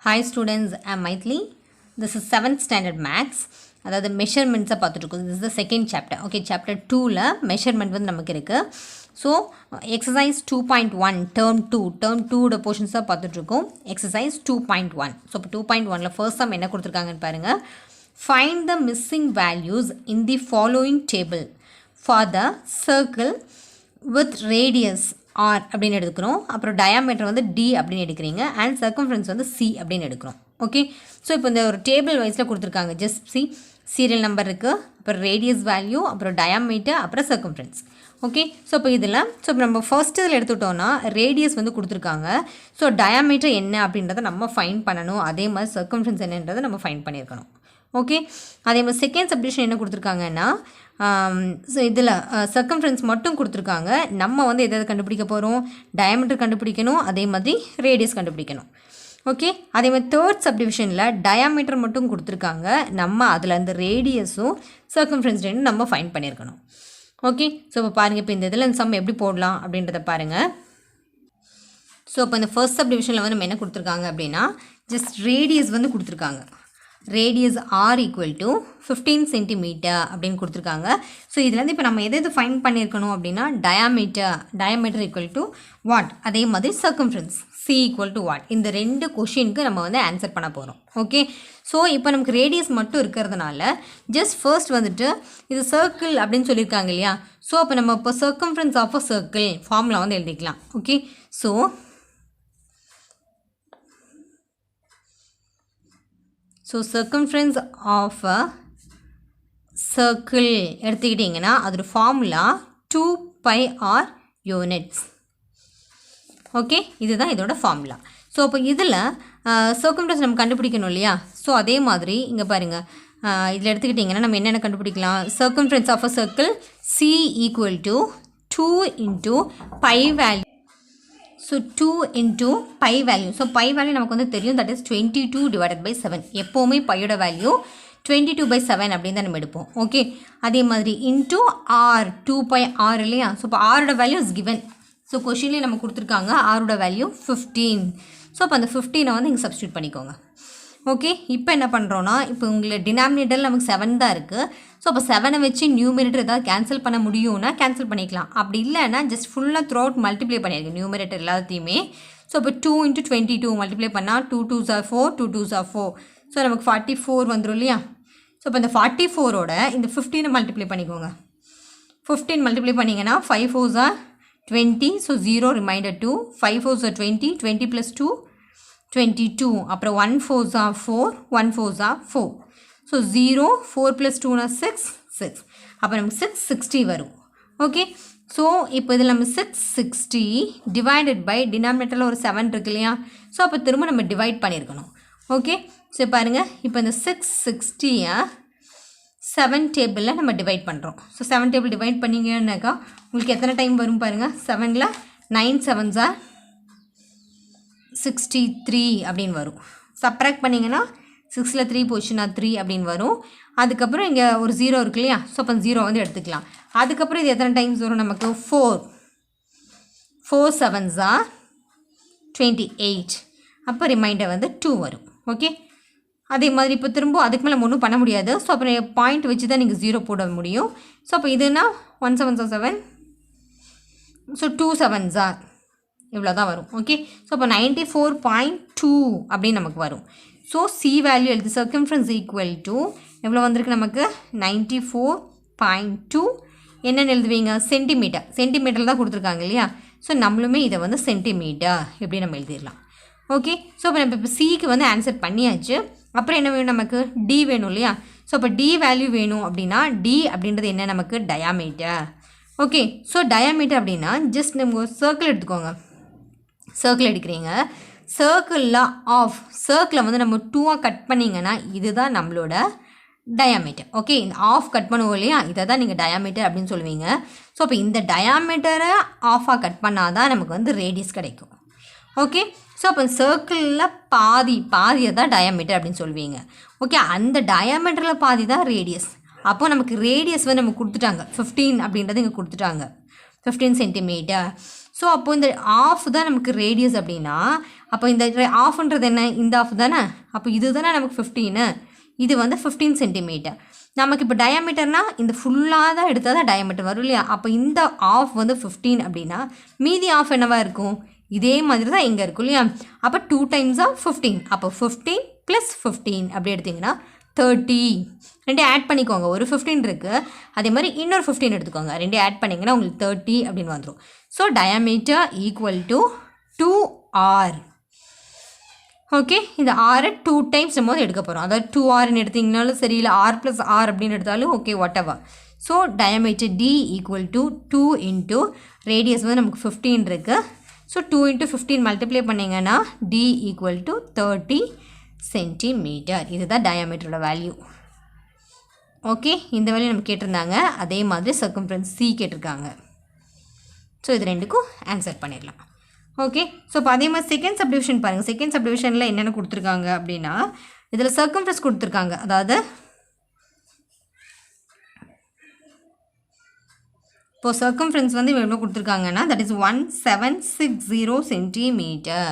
Hi students, I am Maithili. This is 7th standard maths. அதாவது மெஷர்மெண்ட்ஸை பார்த்துட்ருக்கோம். this is the second chapter. okay, chapter 2ல measurement வந்து நமக்கு இருக்குது. ஸோ எக்ஸசைஸ் 2.1 term 2 போர்ஷன்ஸாக பார்த்துட்ருக்கோம். எக்ஸசைஸ் 2.1. ஸோ இப்போ 2.1ல ஃபர்ஸ்ட் சம் என்ன கொடுத்துருக்காங்கன்னு பாருங்கள். Find the missing values in the following table for the circle with radius R அப்படின்னு எடுக்கிறோம். அப்புறம் டயாமீட்டர் வந்து D அப்படின்னு எடுக்கிறீங்க. அண்ட் சர்க்கம்ஃபரன்ஸ் வந்து C அப்படின்னு எடுக்கிறோம். ஓகே, ஸோ இப்போ இந்த ஒரு டேபிள் வைஸில் கொடுத்துருக்காங்க. ஜஸ்ட் சி சீரியல் நம்பர் இருக்குது, அப்புறம் ரேடியஸ் வேல்யூ, அப்புறம் டயாமீட்டர், அப்புறம் சர்க்கம்ஃபரன்ஸ். ஓகே, ஸோ இப்போ இதில் நம்ம ஃபர்ஸ்ட் இதில் எடுத்துக்கிட்டோன்னா ரேடியஸ் வந்து கொடுத்துருக்காங்க. ஸோ டயாமீட்டர் என்ன அப்படின்றத நம்ம ஃபைன் பண்ணணும். அதே மாதிரி சர்க்கம்ஃபரன்ஸ் என்னன்றதை நம்ம ஃபைன் பண்ணியிருக்கணும். ஓகே, அதே மாதிரி செகண்ட் சப்டிவிஷன் என்ன கொடுத்துருக்காங்கன்னா, ஸோ இதில் சர்க்கம்ஃபரன்ஸ் மட்டும் கொடுத்துருக்காங்க. நம்ம வந்து எதாவது கண்டுபிடிக்க போகிறோம், டயாமீட்டர் கண்டுபிடிக்கணும், அதே மாதிரி ரேடியஸ் கண்டுபிடிக்கணும். ஓகே, அதே மாதிரி தேர்ட் சப்டிவிஷனில் டயாமீட்டர் மட்டும் கொடுத்துருக்காங்க. நம்ம அதில் அந்த ரேடியஸும் சர்க்கம்ஃபரன்ஸ் ரெண்டும் நம்ம ஃபைன் பண்ணியிருக்கணும். ஓகே, ஸோ இப்போ பாருங்கள், இப்போ இந்த இதில் சம் எப்படி போடலாம் அப்படின்றத பாருங்கள். ஸோ இப்போ இந்த ஃபர்ஸ்ட் சப்டிவிஷனில் வந்து நம்ம என்ன கொடுத்துருக்காங்க அப்படின்னா, ஜஸ்ட் ரேடியஸ் வந்து கொடுத்துருக்காங்க. Radius R equal to 15 centimetre அப்படின்னு கொடுத்துருக்காங்க. ஸோ இதுலேருந்து இப்போ நம்ம எது ஃபைன் பண்ணியிருக்கணும் அப்படின்னா, டயாமீட்டர் ஈக்குவல் டு வாட், அதே மாதிரி circumference C equal to what. இந்த ரெண்டு கொஷினுக்கு நம்ம வந்து ஆன்சர் பண்ண போகிறோம். ஓகே, ஸோ இப்போ நமக்கு ரேடியஸ் மட்டும் இருக்கிறதுனால ஜஸ்ட் ஃபர்ஸ்ட் வந்துட்டு இது சர்க்கிள் அப்படின்னு சொல்லியிருக்காங்க இல்லையா. ஸோ அப்போ நம்ம இப்போ circumference of a circle formula வந்து எழுதிக்கலாம். Okay, so circumference of a circle எடுத்துக்கிட்டிங்கன்னா அதோட ஃபார்முலா 2πr யூனிட்ஸ். ஓகே, இதுதான் இதோட ஃபார்முலா. ஸோ அப்போ இதில் சர்க்கம்ஃபரன்ஸ் நம்ம கண்டுபிடிக்கணும் இல்லையா. ஸோ அதே மாதிரி இங்கே பாருங்கள், இதில் எடுத்துக்கிட்டிங்கன்னா நம்ம என்னென்ன கண்டுபிடிக்கலாம். Circumference of a circle C equal to 2 into pi value. So 2 into pi value. So pi value நமக்கு வந்து தெரியும், தட் இஸ் 22 டிவைடட் பை 7. எப்போவுமே பையோட வேல்யூ 22/7 அப்படின்னு தான் நம்ம எடுப்போம். ஓகே, அதே மாதிரி இன்ட்டு ஆர் 2πr இல்லையா. ஸோ இப்போ ஆரோட வேல்யூ இஸ் கிவன். ஸோ கொஷின்லேயே நம்ம கொடுத்துருக்காங்க ஆரோட வேல்யூ 15. ஸோ அப்போ அந்த 15 வந்து இங்கே சப்ஸ்டியூட் பண்ணிக்கோங்க. ஓகே, இப்போ என்ன பண்ணுறோன்னா, இப்போ உங்களை டினாமினேட்டரில் நமக்கு 7 தான் இருக்குது. ஸோ அப்போ 7 வச்சு நியூமரேட்டர் ஏதாவது கேன்சல் பண்ண முடியும்னா கேன்சல் பண்ணிக்கலாம். அப்படி இல்லைன்னா ஜஸ்ட் ஃபுல்லாக த்ரூ அவுட் மல்டிப்ளை பண்ணியிருக்கு நியூமரேட்டர் எல்லாத்தையுமே. ஸோ இப்போ 2 இன்ட்டு 22 மல்டிப்ளை பண்ணால் 2 2s are 4, 2 2s are 4. So நமக்கு 44 வந்துடும் இல்லையா. ஸோ இப்போ இந்த 44ஓட இந்த 15 மல்டிப்ளை பண்ணிக்கோங்க. 15 மல்டிப்ளை பண்ணிங்கன்னா 5 4s are 20. So 0 reminder 2. 5 4s are 20, 20 + 2 22. அப்புறம் 1 4s are 4, 1 4s are 4. So 0 4 + 2 6. அப்போ நமக்கு 660 வரும். ஓகே, ஸோ இப்போ இதில் நம்ம 660 டிவைடட் பை டினாமினேட்டரில் ஒரு 7 இருக்கு இல்லையா. ஸோ அப்போ திரும்ப நம்ம டிவைட் பண்ணியிருக்கணும். ஓகே, ஸோ பாருங்கள், இப்போ இந்த 660 7 டேபிளில் நம்ம டிவைட் பண்ணுறோம். ஸோ 7 டேபிள் டிவைட் பண்ணிங்கன்னாக்கா உங்களுக்கு எத்தனை டைம் வரும் பாருங்கள். 7ல் 9 7s are 63 அப்படின்னு வரும். சப்ராக்ட் பண்ணிங்கன்னா 6ல் 3 போச்சுன்னா 3 அப்படின்னு வரும். அதுக்கப்புறம் இங்கே ஒரு 0 இருக்கு இல்லையா. ஸோ அப்போ 0 வந்து எடுத்துக்கலாம். அதுக்கப்புறம் இது எத்தனை டைம்ஸ் வரும் நமக்கு, 4 7s are 28. அப்போ ரிமைண்டர் வந்து 2 வரும். ஓகே, அதே மாதிரி இப்போ திரும்ப அதுக்கு மேலே ஒன்றும் பண்ண முடியாது. ஸோ அப்புறம் பாயிண்ட் வச்சு தான் நீங்கள் 0 போட முடியும். ஸோ அப்போ இதுனா 1 7s are 7. So 2 7s are இவ்வளோ தான் வரும். ஓகே, ஸோ அப்போ 94.2 அப்படின்னு நமக்கு வரும். ஸோ சி வேல்யூ எழுது. சர்க்கம்ஃபரன்ஸ் ஈக்குவல் டு எவ்வளோ வந்திருக்கு நமக்கு, 94.2. என்னென்னு எழுதுவீங்க, சென்டிமீட்டர் தான் கொடுத்துருக்காங்க இல்லையா. ஸோ நம்மளுமே இதை வந்து சென்டிமீட்டர் எப்படி நம்ம எழுதிடலாம். ஓகே, ஸோ இப்போ நம்ம இப்போ சிக்கு வந்து ஆன்சர் பண்ணியாச்சு. அப்புறம் என்ன வேணும் நமக்கு, டி வேணும் இல்லையா. ஸோ இப்போ டி வேல்யூ வேணும் அப்படின்னா டி அப்படின்றது என்ன நமக்கு, டயாமீட்டர். ஓகே, ஸோ டயாமீட்டர் அப்படின்னா ஜஸ்ட் நம்ம சர்க்கிள் எடுத்துக்கோங்க. சர்க்கிள் எடுக்கிறீங்க, சர்க்கிளில் வந்து நம்ம 2 கட் பண்ணிங்கன்னா இதுதான் நம்மளோட டயாமீட்டர். ஓகே, இந்த ஆஃப் கட் பண்ணுவோம் இல்லையா, இதை தான் நீங்கள் டயாமீட்டர் அப்படின்னு சொல்லுவீங்க. ஸோ அப்போ இந்த டயாமீட்டரை ஆஃபாக கட் பண்ணால் தான் நமக்கு வந்து ரேடியஸ் கிடைக்கும். ஓகே, ஸோ அப்போ சர்க்கிளில் பாதியை தான் டயாமீட்டர் அப்படின்னு சொல்லுவீங்க. ஓகே, அந்த டயாமீட்டரில் பாதி தான் ரேடியஸ். அப்போ நமக்கு ரேடியஸ் வந்து நம்ம கொடுத்துட்டாங்க 15 அப்படின்றது இங்கே கொடுத்துட்டாங்க, 15 சென்டிமீட்டர். ஸோ அப்போது இந்த ஆஃப் தான் நமக்கு ரேடியஸ் அப்படின்னா அப்போ இந்த ஆஃப்ன்றது என்ன இந்த ஆஃப் தானே அப்போ இது தானே நமக்கு 15 இது வந்து 15 சென்டிமீட்டர் நமக்கு இப்போ டயாமீட்டர்னால் இந்த ஃபுல்லாக தான் எடுத்தால் தான் டயாமீட்டர் வரும் இல்லையா அப்போ இந்த ஆஃப் வந்து 15 அப்படின்னா மீதி ஆஃப் என்னவா இருக்கும் இதே மாதிரி தான் இங்கே இருக்கும் இல்லையா அப்போ 2 times of 15 அப்போ 15 + 15 அப்படி எடுத்திங்கன்னா 30 ரெண்டு ஆட் பண்ணிக்கோங்க ஒரு 15 இருக்குது அதே மாதிரி இன்னொரு 15 எடுத்துக்கோங்க ரெண்டு ஆட் பண்ணிங்கன்னா உங்களுக்கு 30 அப்படின்னு வந்துடும் so diameter equal to 2r okay இந்த ஆரை 2 times நம்ம எடுக்க போகிறோம் அதாவது 2rன்னு எடுத்திங்கனாலும் சரி இல்லை r + r அப்படின்னு எடுத்தாலும் okay what ever so diameter d equal to 2 into radius வந்து நமக்கு 15 இருக்குது ஸோ 2 × 15 மல்டிப்ளை பண்ணிங்கன்னா d ஈக்குவல் டு 30 சென்டிமீட்டர் இதுதான் டயாமீட்டரோட வேல்யூ ஓகே இந்த வேல்யூ நம்ம கேட்டிருந்தாங்க அதே மாதிரி சர்க்கம்ஃபரன்ஸ் c கேட்டிருக்காங்க ஸோ இது ரெண்டுக்கும் ஆன்சர் பண்ணிடலாம் ஓகே ஸோ இப்போ அதே மாதிரி செகண்ட் சப்டிவிஷன் பாருங்கள் செகண்ட் சப்டிவிஷனில் என்னென்ன கொடுத்துருக்காங்க அப்படின்னா இதில் சர்க்கம்ஃபரன்ஸ் கொடுத்துருக்காங்க அதாவது இப்போது சர்க்கம்ஃபரன்ஸ் வந்து எவ்வளோ கொடுத்துருக்காங்கன்னா தட் இஸ் 1760 சென்டிமீட்டர்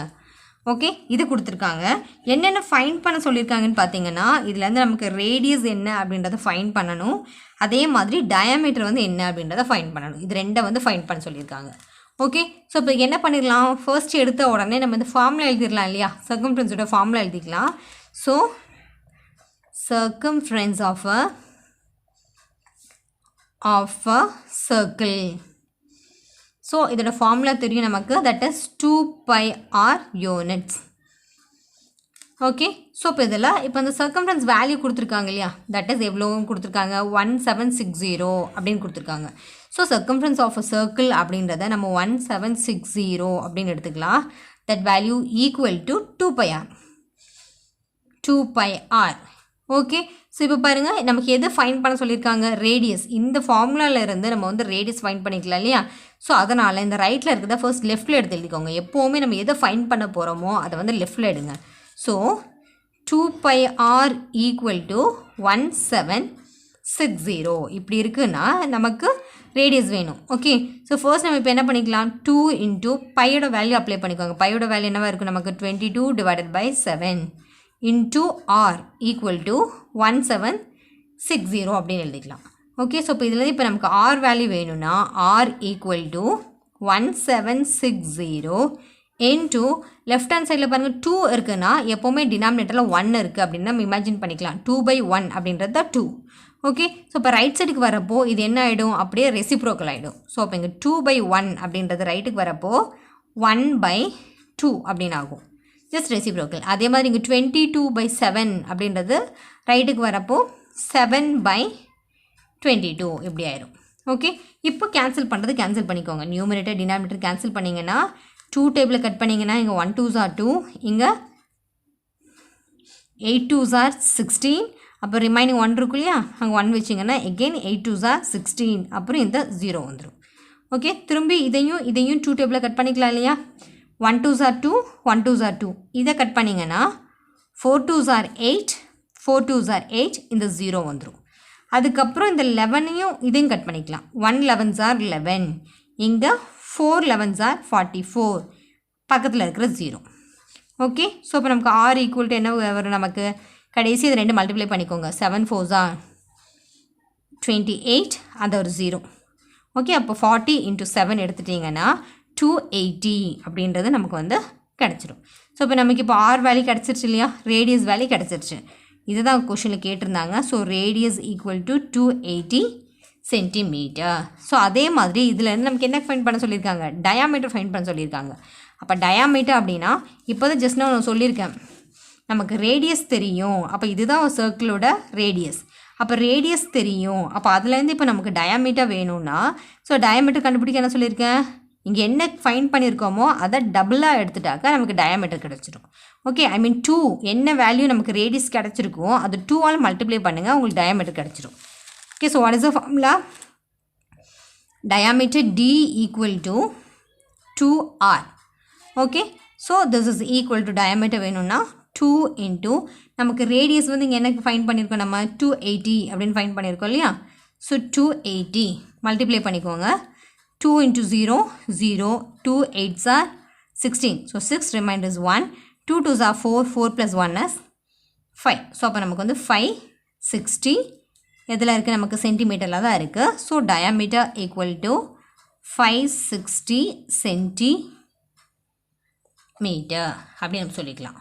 ஓகே இது கொடுத்துருக்காங்க என்னென்ன ஃபைண்ட் பண்ண சொல்லியிருக்காங்கன்னு பார்த்தீங்கன்னா இதுலேருந்து நமக்கு ரேடியஸ் என்ன அப்படின்றத ஃபைண்ட் பண்ணணும் அதே மாதிரி டயாமீட்டர் வந்து என்ன அப்படின்றத ஃபைண்ட் பண்ணணும் இது ரெண்டை வந்து ஃபைண்ட் பண்ண சொல்லியிருக்காங்க ஓகே ஸோ இப்போ என்ன பண்ணிடலாம் ஃபர்ஸ்ட் எடுத்த உடனே நம்ம இந்த ஃபார்முலா எழுதிடலாம் இல்லையா சர்க்கம்ஃபரன்ஸோட ஃபார்முலா எழுதிக்கலாம் so circumference of a circle so இதோட ஃபார்முலா தெரியும் நமக்கு that is 2πr units okay so இப்போ இதில் இப்போ அந்த சர்க்கம்ஃபரன்ஸ் வேல்யூ கொடுத்துருக்காங்க இல்லையா தட் இஸ் எவ்வளோ கொடுத்துருக்காங்க 1760 அப்படின்னு கொடுத்துருக்காங்க so circumference of a circle அப்படின்றத நம்ம 1760 அப்படின்னு எடுத்துக்கலாம் that value equal to 2πr okay so இப்போ பாருங்கள் நமக்கு எது ஃபைண்ட் பண்ண சொல்லியிருக்காங்க ரேடியஸ் இந்த ஃபார்முலாவிலேருந்து நம்ம வந்து ரேடியஸ் ஃபைண்ட் பண்ணிக்கலாம் இல்லையா ஸோ அதனால் இந்த ரைட்டில் இருக்கிறத ஃபர்ஸ்ட் லெஃப்ட்டில் எடுத்து எழுதிக்கோங்க எப்போவுமே நம்ம எதை ஃபைண்ட் பண்ண போகிறோமோ அதை வந்து லெஃப்ட்டில் எடுங்க ஸோ 2πr ஈக்குவல் டு 1760 இப்படி இருக்குன்னா நமக்கு ரேடியஸ் வேணும் ஓகே ஸோ ஃபர்ஸ்ட் நம்ம இப்போ என்ன பண்ணிக்கலாம் 2 இன்ட்டு பையோட வேல்யூ அப்ளை பண்ணிக்கோங்க பையோட வேல்யூ என்னவா இருக்கும் நமக்கு 22 / 7 இன்ட்டு r ஈக்குவல் டு 1760 அப்படின்னு எழுதிக்கலாம் ஓகே ஸோ இப்போ இதில் இப்போ நமக்கு r வேல்யூ வேணும்னா r equal to 1760 into left hand சைடில் பாருங்கள் 2 இருக்குன்னா எப்போவுமே டினாமினேட்டரில் 1 இருக்குது அப்படின்னு நம்ம இமேஜின் பண்ணிக்கலாம் 2/1 அப்படின்றது தான் 2 ஓகே ஸோ இப்போ ரைட் சைடுக்கு வரப்போ இது என்ன ஆகிடும் அப்படியே ரெசிப்ரோக்கல் ஆகிடும் ஸோ அப்போ இங்கே 2/1 அப்படின்றது ரைட்டுக்கு வரப்போ 1/2 அப்படின்னு ஆகும் ஜஸ்ட் ரெசிப்ரோக்கல் அதே மாதிரி இங்கே 22/7 அப்படின்றது ரைட்டுக்கு வரப்போ 7/22 இப்படி ஆயிரும் ஓகே இப்போ கேன்சல் பண்ணுறது கேன்சல் பண்ணிக்கோங்க நியூமரேட்டர் டினாமினேட்டர் கேன்சல் பண்ணிங்கன்னா 2 டேபிளில் கட் பண்ணிங்கன்னா இங்கே 1 2s are 2 இங்கே 8 2s are 16 அப்போ ரிமைனிங் 1 இருக்கும் இல்லையா அங்கே 1 வச்சிங்கன்னா எகெயின் 8 2s are 16 அப்புறம் இந்த 0 வந்துடும் ஓகே திரும்பி இதையும் 2 டேபிளில் கட் பண்ணிக்கலாம் இல்லையா 1 2s are 2 1 2s are 2 இதை கட் பண்ணிங்கன்னா 4 2s are 8 4 2s are 8 இந்த 0 வந்துடும் அதுக்கப்புறம் இந்த 11ஐயும் இதையும் கட் பண்ணிக்கலாம் 1 11s are 11 இங்கே 4 11s are 44 பக்கத்தில் இருக்கிற 0 ஓகே ஸோ இப்போ நமக்கு r ஈக்குவல் டு என்ன வரும் நமக்கு கடைசி இது ரெண்டு மல்டிப்ளை பண்ணிக்கோங்க 7 4s are 28 அந்த ஒரு 0 ஓகே அப்போ 40 × 7 எடுத்துட்டிங்கன்னா 280 அப்படின்றது நமக்கு வந்து கிடச்சிடும் ஸோ இப்போ நமக்கு இப்போ r வேல்யூ கிடச்சிருச்சு இல்லையா ரேடியஸ் வேல்யூ கிடச்சிருச்சு இதுதான் கொஷனில் கேட்டிருந்தாங்க so radius equal to 280 centimetre so அதே மாதிரி இதில் நமக்கு என்ன ஃபைண்ட் பண்ண சொல்லியிருக்காங்க டயாமீட்டர் ஃபைண்ட் பண்ண சொல்லியிருக்காங்க அப்போ டயாமீட்டர் அப்படின்னா இப்போ தான் ஜஸ்ட் நான் சொல்லியிருக்கேன் நமக்கு ரேடியஸ் தெரியும் அப்போ இதுதான் ஒரு சர்க்கிளோட ரேடியஸ் அப்போ ரேடியஸ் தெரியும் அப்போ அதுலேருந்து இப்போ நமக்கு டயாமீட்டர் வேணும்னா ஸோ டயாமீட்டர் கண்டுபிடிக்க என்ன சொல்லியிருக்கேன் இங்கே என்ன ஃபைண்ட் பண்ணியிருக்கோமோ அதை டபுளாக எடுத்துட்டாக்கா நமக்கு டயாமீட்டர் கிடச்சிடும் ஓகே ஐ மீன் 2 என்ன வேல்யூ நமக்கு ரேடியஸ் கிடச்சிருக்கோ அது 2ஆல் மல்டிப்ளை பண்ணுங்கள் உங்களுக்கு டயாமீட்டர் கிடச்சிடும் okay so what is the formula diameter d equal to 2r okay so this is equal to diameter வேணும்னா 2 இன்ட்டு நமக்கு ரேடியஸ் வந்து இங்கே என்ன ஃபைண்ட் பண்ணியிருக்கோம் நம்ம 280 அப்படின்னு ஃபைண்ட் பண்ணியிருக்கோம் இல்லையா ஸோ 280 மல்டிப்ளை பண்ணிக்கோங்க 2 into 0, 0, 2 8s are 16. So 6 remainder is 1. 2 2s are 4, 4 plus 1 is 5. So அப்போ நமக்கு வந்து 560 எதில் இருக்குது நமக்கு சென்டிமீட்டரில் தான் இருக்குது. So diameter equal to 560 centimetre அப்படின்னு நம்ம சொல்லிக்கலாம்.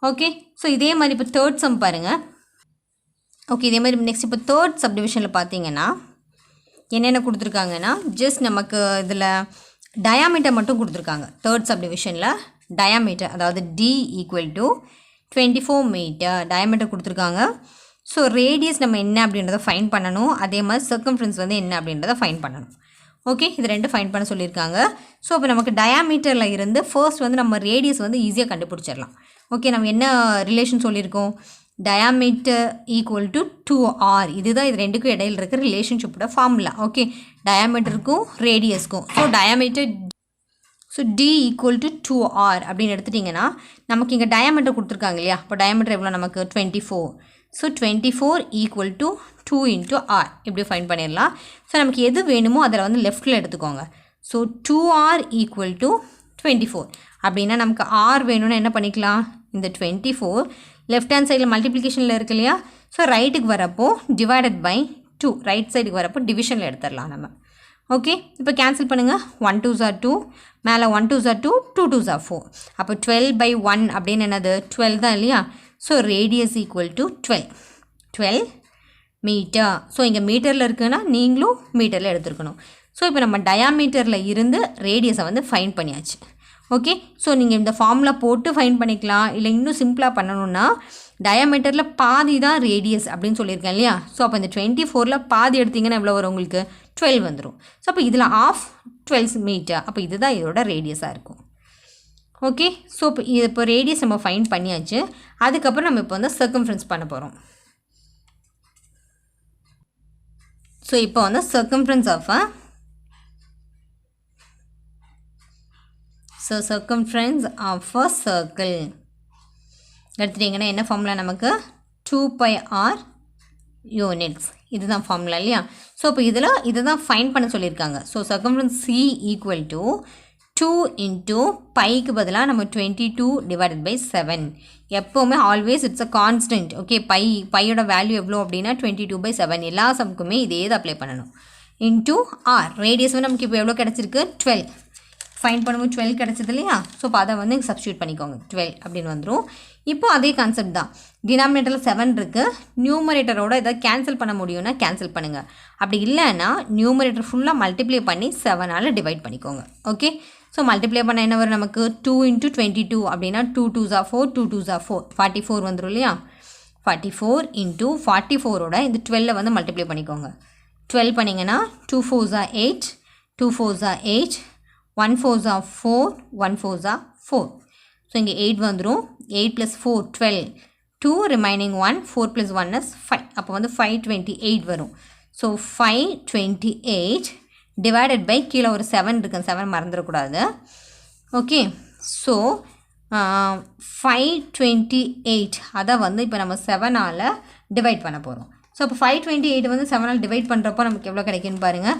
ஓகே, ஸோ இதே மாதிரி இப்போ தேர்ட் சம் பாருங்கள். ஓகே, இதே மாதிரி நெக்ஸ்ட் இப்போ தேர்ட் சப்டிவிஷனில் பார்த்தீங்கன்னா என்னென்ன கொடுத்துருக்காங்கன்னா ஜஸ்ட் நமக்கு இதில் டயாமீட்டர் மட்டும் கொடுத்துருக்காங்க. தேர்ட் சப்டிவிஷனில் டயாமீட்டர் அதாவது D equal to 24 metre diameter கொடுத்துருக்காங்க. ஸோ ரேடியஸ் நம்ம என்ன அப்படின்றத ஃபைன் பண்ணணும். அதே மாதிரி சர்க்கம்ஃபரன்ஸ் வந்து என்ன அப்படின்றத ஃபைன் பண்ணணும். ஓகே, இது ரெண்டு ஃபைன் பண்ண சொல்லியிருக்காங்க. ஸோ இப்போ நமக்கு டயாமீட்டரில் இருந்து ஃபர்ஸ்ட் வந்து நம்ம ரேடியஸ் வந்து ஈஸியாக கண்டுபிடிச்சிடலாம். ஓகே, நம்ம என்ன ரிலேஷன் சொல்லியிருக்கோம், டயாமீட்டர் ஈக்குவல் டு 2r. இதுதான் இது ரெண்டுக்கும் இடையில் இருக்கிற ரிலேஷன்ஷிப்போட ஃபார்முலா. ஓகே, டயாமீட்டருக்கும் ரேடியஸ்க்கும். So diameter D equal to 2r அப்படின்னு எடுத்துட்டிங்கன்னா நமக்கு இங்கே டயாமீட்டர் கொடுத்துருக்காங்க இல்லையா. இப்போ டயாமீட்டர் எவ்வளோ நமக்கு 24. So 24 equal to 2 into r இப்படி ஃபைன் பண்ணிடலாம். ஸோ நமக்கு எது வேணுமோ அதில் வந்து லெஃப்ட்டில் எடுத்துக்கோங்க. ஸோ 2r ஈக்குவல் டு 24 அப்படின்னா நமக்கு r வேணும்னா என்ன பண்ணிக்கலாம், இந்த 24 லெஃப்ட் ஹேண்ட் சைடில் மல்டிப்ளிகேஷனில் இருக்கு இல்லையா. ஸோ ரைட்டுக்கு வரப்போ டிவைடட் பை 2, ரைட் சைடுக்கு வரப்போ டிவிஷனில் எடுத்துடலாம் நம்ம. ஓகே, இப்போ கேன்சல் பண்ணுங்கள். 1 2s are 2, மேலே 1 2s are 2, 2 2s are 4. அப்போ 12/1 அப்படின்னு என்னது 12 தான் இல்லையா. So radius equal to 12 metre. So இங்கே மீட்டரில் இருக்குன்னா நீங்களும் மீட்டரில் எடுத்துருக்கணும். ஸோ இப்போ நம்ம டயாமீட்டரில் இருந்து ரேடியஸை வந்து ஃபைன் பண்ணியாச்சு. ஓகே, ஸோ நீங்கள் இந்த ஃபார்முலா போட்டு ஃபைன் பண்ணிக்கலாம். இல்லை இன்னும் சிம்பிளாக பண்ணணுன்னா டயாமீட்டரில் பாதி தான் ரேடியஸ் அப்படின்னு சொல்லியிருக்கேன் இல்லையா. ஸோ அப்போ இந்த 24ல் பாதி எடுத்திங்கன்னா எவ்வளோ வரும் உங்களுக்கு, 12 வந்துடும். ஸோ அப்போ இதில் ஆஃப் 12 மீட்டர். அப்போ இதுதான் இதோட ரேடியஸாக இருக்கும். ஓகே, ஸோ இப்போ ரேடியஸ் நம்ம ஃபைன் பண்ணியாச்சு. அதுக்கப்புறம் நம்ம இப்போ வந்து சர்க்கம்ஃபரன்ஸ் பண்ண போகிறோம். ஸோ இப்போ வந்து circumference of circumference of a circle எடுத்துட்டிங்கன்னா என்ன ஃபார்முலா நமக்கு 2πr யூனிட்ஸ். இதுதான் ஃபார்முலா இல்லையா. ஸோ இப்போ இதை தான் ஃபைன் பண்ண சொல்லியிருக்காங்க. So circumference C equal to 2 into பைக்கு பதிலாக நம்ம 22 divided by 7. எப்போவுமே always it's a constant. Okay, பையோட வேல்யூ எவ்வளோ அப்படின்னா 22/7. எல்லா சம்க்குமே இதே தான் அப்ளை பண்ணணும். இன்டூ r ரேடியஸ் வந்து நமக்கு இப்போ எவ்வளோ கிடச்சிருக்கு 12. ஃபைன் பண்ணும்போது 12 கிடச்சது இல்லையா. ஸோ இப்போ அதை வந்து சப்ஸ்டியூட் பண்ணிக்கோங்க. 12 அப்படின்னு வந்துடும். இப்போ அதே கான்செப்ட் தான். டினாமினேட்டரில் 7 இருக்குது. நியூமரேட்டரோட எதாவது கேன்சல் பண்ண முடியும்னா கேன்சல் பண்ணுங்கள். அப்படி இல்லைன்னா நியூமரேட்டர் ஃபுல்லாக மல்டிப்ளை பண்ணி 7ஆல் டிவைட் பண்ணிக்கோங்க. ஓகே, ஸோ மல்டிப்ளை பண்ண என்ன வரும் நமக்கு 2 into 22 அப்படின்னா 2 2s are 4, 2 2s are 4, 44 வந்துடும் இல்லையா. 44 into 44ஓட இந்த 12 வந்து மல்டிப்ளை பண்ணிக்கோங்க. 12 பண்ணிங்கன்னா 2 4s are 8, 2 4s are 8, 1 4s are 4, 1 4s are 4. So இங்கே 8 வந்துடும். 8 + 4 12, 2 remaining 1, 4 + 1 is 5. அப்போ வந்து 528 வரும். ஸோ 528 divided by கீழே ஒரு 7 இருக்கு, 7 மறந்துடக்கூடாது. ஓகே, ஸோ 528 அதை வந்து இப்போ நம்ம 7ஆல் டிவைட் பண்ண போகிறோம். ஸோ இப்போ 528 வந்து 7ஆல் டிவைட் பண்ணுறப்போ நமக்கு எவ்வளோ கிடைக்குன்னு பாருங்கள்.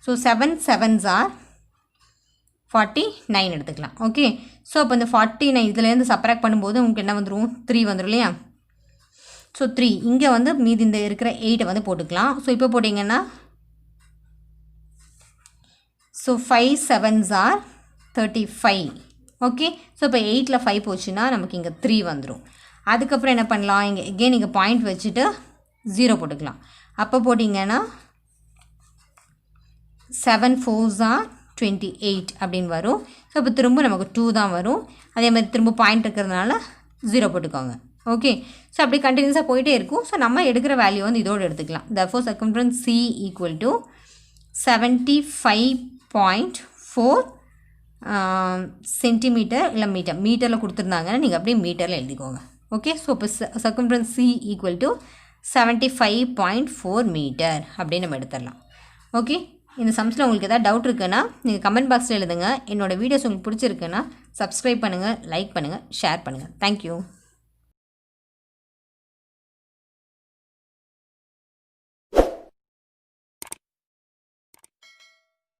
ஸோ 7 7s are 49 எடுத்துக்கலாம். ஓகே, ஸோ அப்போ இந்த 49 இதுலேருந்து சப்ராக்ட் பண்ணும்போது உங்களுக்கு என்ன வந்துடும், 3 வந்துடும் இல்லையா. ஸோ 3 இங்கே வந்து மீதி இந்த இருக்கிற 8 வந்து போட்டுக்கலாம். ஸோ இப்போ போட்டிங்கன்னா so 5 7s are 35. Okay, so இப்போ 8ல் 5 போச்சுன்னா நமக்கு இங்கே 3 வந்துடும். அதுக்கப்புறம் என்ன பண்ணலாம், இங்கே எகெயின் இங்கே பாயிண்ட் வச்சுட்டு 0 போட்டுக்கலாம். அப்போ போட்டிங்கன்னா 7 4s are 28 அப்படின்னு வரும். ஸோ இப்போ திரும்ப நமக்கு 2 தான் வரும். அதே மாதிரி திரும்ப பாயிண்ட் இருக்கிறதுனால 0 போட்டுக்கோங்க. ஓகே, ஸோ அப்படி கண்டினியூஸாக போயிட்டே இருக்கும். ஸோ நம்ம எடுக்கிற வேல்யூ வந்து இதோடு எடுத்துக்கலாம். therefore circumference C equal to 75.4 centimetre இல்லை மீட்டரில் கொடுத்துருந்தாங்கன்னா நீங்கள் அப்படியே மீட்டரில் எழுதிக்கோங்க. ஓகே, ஸோ இப்போ circumference C equal to 75.4 metre அப்படின்னு நம்ம எடுத்துடலாம். ஓகே, இந்த சம்ஸில் உங்களுக்கு எதாவது டவுட் இருக்குன்னா நீங்கள் கமெண்ட் பாக்ஸில் எழுதுங்க. என்னோடய வீடியோஸ் உங்களுக்கு பிடிச்சிருக்குன்னா சப்ஸ்கிரைப் பண்ணுங்கள், லைக் பண்ணுங்கள், ஷேர் பண்ணுங்கள். தேங்க்யூ.